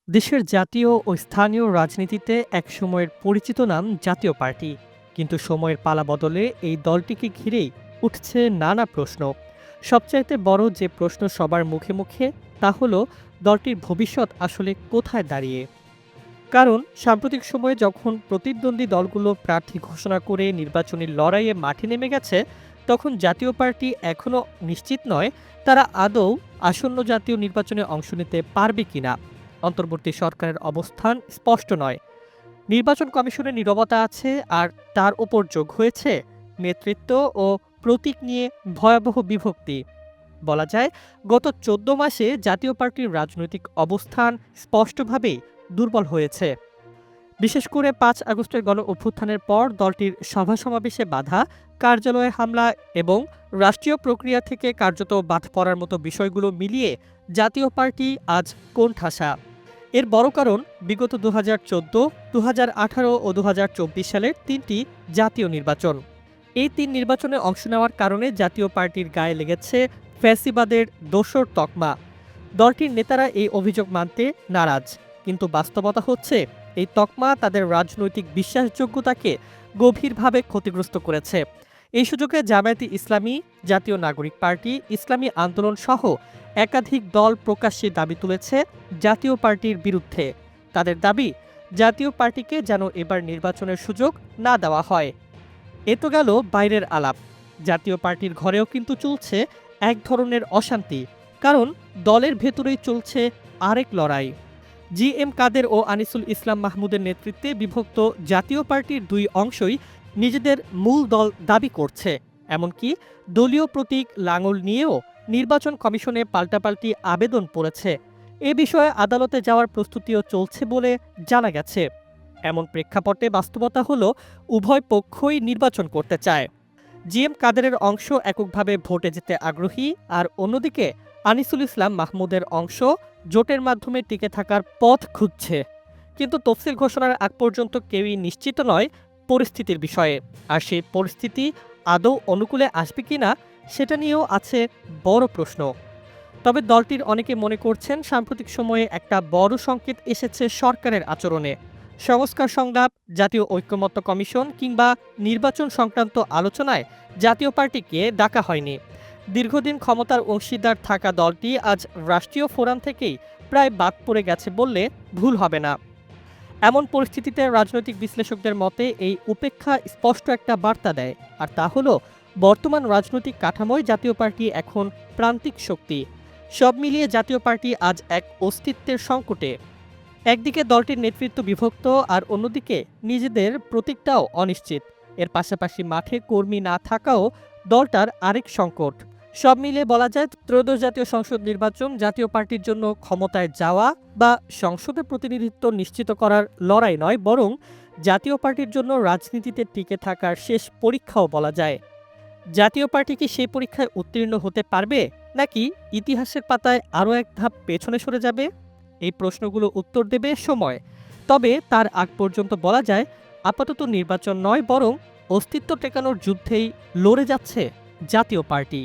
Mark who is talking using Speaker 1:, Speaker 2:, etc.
Speaker 1: দেশের জাতীয় ও স্থানীয় রাজনীতিতে একসময়ের পরিচিত নাম জাতীয় পার্টি। কিন্তু সময়ের পালাবদলে এই দলটিকে ঘিরেই উঠছে নানা প্রশ্ন। সবচাইতে বড় যে প্রশ্ন সবার মুখে মুখে, তা হলো দলটির ভবিষ্যৎ আসলে কোথায় দাঁড়িয়ে। কারণ সাম্প্রতিক সময়ে যখন প্রতিদ্বন্দ্বী দলগুলো প্রার্থী ঘোষণা করে নির্বাচনী লড়াইয়ে মাঠে নেমে গেছে, তখন জাতীয় পার্টি এখনও নিশ্চিত নয় তারা আদৌ আসন্ন জাতীয় নির্বাচনে অংশ নিতে পারবে কিনা। অন্তর্বর্তী সরকারের অবস্থান স্পষ্ট নয়, নির্বাচন কমিশনের নীরবতা আছে, আর তার উপর যোগ হয়েছে নেতৃত্ব ও প্রতীক নিয়ে ভয়াবহ বিভক্তি। বলা যায়, গত ১৪ মাসে জাতীয় পার্টির রাজনৈতিক অবস্থান স্পষ্টভাবেই দুর্বল হয়েছে। বিশেষ করে ৫ আগস্টের গণ অভ্যুত্থানের পর দলটির সভা সমাবেশে বাধা, কার্যালয়ে হামলা এবং রাষ্ট্রীয় প্রক্রিয়া থেকে কার্যত বাদ পড়ার মতো বিষয়গুলো মিলিয়ে জাতীয় পার্টি আজ কোণঠাসা। এর বড় কারণ বিগত ২০১৪, ২০১৮ ও ২০২৪ সালের ৩টি জাতীয় নির্বাচন। এই ৩ নির্বাচনে অংশ নেওয়ার কারণে জাতীয় পার্টির গায়ে লেগেছে ফ্যাসিবাদের দোসর তকমা। দলটির নেতারা এই অভিযোগ মানতে নারাজ, কিন্তু বাস্তবতা হচ্ছে এই তকমা তাদের রাজনৈতিক বিশ্বাসযোগ্যতাকে গভীরভাবে ক্ষতিগ্রস্ত করেছে। এই সুযোগে জামায়াতে ইসলামী, জাতীয় নাগরিক পার্টি, ইসলামী আন্দোলন সহ একাধিক দল প্রকাশ্যে দাবি তুলেছে জাতীয় পার্টির বিরুদ্ধে। তাদের দাবি, জাতীয় পার্টিকে যেন এবার নির্বাচনের সুযোগ না দেওয়া হয়। এ তো গেল বাইরের আলাপ। জাতীয় পার্টির ঘরেও কিন্তু চলছে এক ধরনের অশান্তি, কারণ দলের ভেতরেই চলছে আরেক লড়াই। জি এম কাদের ও আনিসুল ইসলাম মাহমুদের নেতৃত্বে বিভক্ত জাতীয় পার্টির দুই অংশই নিজেদের মূল দল দাবি করছে। এমনকি দলীয় প্রতীক লাঙল নিয়েও নির্বাচন কমিশনে পাল্টাপাল্টি আবেদন পড়েছে। এ বিষয়ে আদালতে যাওয়ার প্রস্তুতিও চলছে বলে জানা গেছে। এমন প্রেক্ষাপটে বাস্তবতা হলো, উভয় পক্ষই নির্বাচন করতে চায়। জি এম কাদেরের অংশ এককভাবে ভোটে যেতে আগ্রহী, আর অন্যদিকে আনিসুল ইসলাম মাহমুদের অংশ জোটের মাধ্যমে টিকে থাকার পথ খুঁজছে। কিন্তু তফসিল ঘোষণার আগ পর্যন্ত কেউই নিশ্চিত নয় পরিস্থিতির বিষয়ে। আর সেই পরিস্থিতি আদৌ অনুকূলে আসবে কিনা, সেটা নিয়েও আছে বড় প্রশ্ন। তবে দলটির অনেকে মনে করছেন, সাম্প্রতিক সময়ে একটা বড় সংকেত এসেছে সরকারের আচরণে। সংস্কার সংলাপ, জাতীয় ঐকমত্য কমিশন কিংবা নির্বাচন সংক্রান্ত আলোচনায় জাতীয় পার্টিকে ডাকা হয়নি। দীর্ঘদিন ক্ষমতার অংশীদার থাকা দলটি আজ রাষ্ট্রীয় ফোরাম থেকেই প্রায় বাদ পড়ে গেছে বললে ভুল হবে না। এমন পরিস্থিতিতে রাজনৈতিক বিশ্লেষকদের মতে এই উপেক্ষা স্পষ্ট একটা বার্তা দেয়, আর তা হলো বর্তমান রাজনৈতিক কাঠামোয় জাতীয় পার্টি এখন প্রান্তিক শক্তি। সব মিলিয়ে জাতীয় পার্টি আজ এক অস্তিত্বের সংকটে। একদিকে দলটির নেতৃত্ব বিভক্ত, আর অন্যদিকে নিজেদের প্রতীকটাও অনিশ্চিত। এর পাশাপাশি মাঠে কর্মী না থাকাও দলটার আরেক সংকট। সব মিলিয়ে বলা যায়, ত্রয়োদশ জাতীয় সংসদ নির্বাচন জাতীয় পার্টির জন্য ক্ষমতায় যাওয়া বা সংসদে প্রতিনিধিত্ব নিশ্চিত করার লড়াই নয়, বরং জাতীয় পার্টির জন্য রাজনীতিতে টিকে থাকার শেষ পরীক্ষাও বলা যায়। জাতীয় পার্টি কি সেই পরীক্ষায় উত্তীর্ণ হতে পারবে, নাকি ইতিহাসের পাতায় আরও এক ধাপ পেছনে সরে যাবে? এই প্রশ্নগুলো উত্তর দেবে সময়। তবে তার আগ পর্যন্ত বলা যায়, আপাতত নির্বাচন নয়, বরং অস্তিত্ব টেকানোর যুদ্ধেই লড়ে যাচ্ছে জাতীয় পার্টি।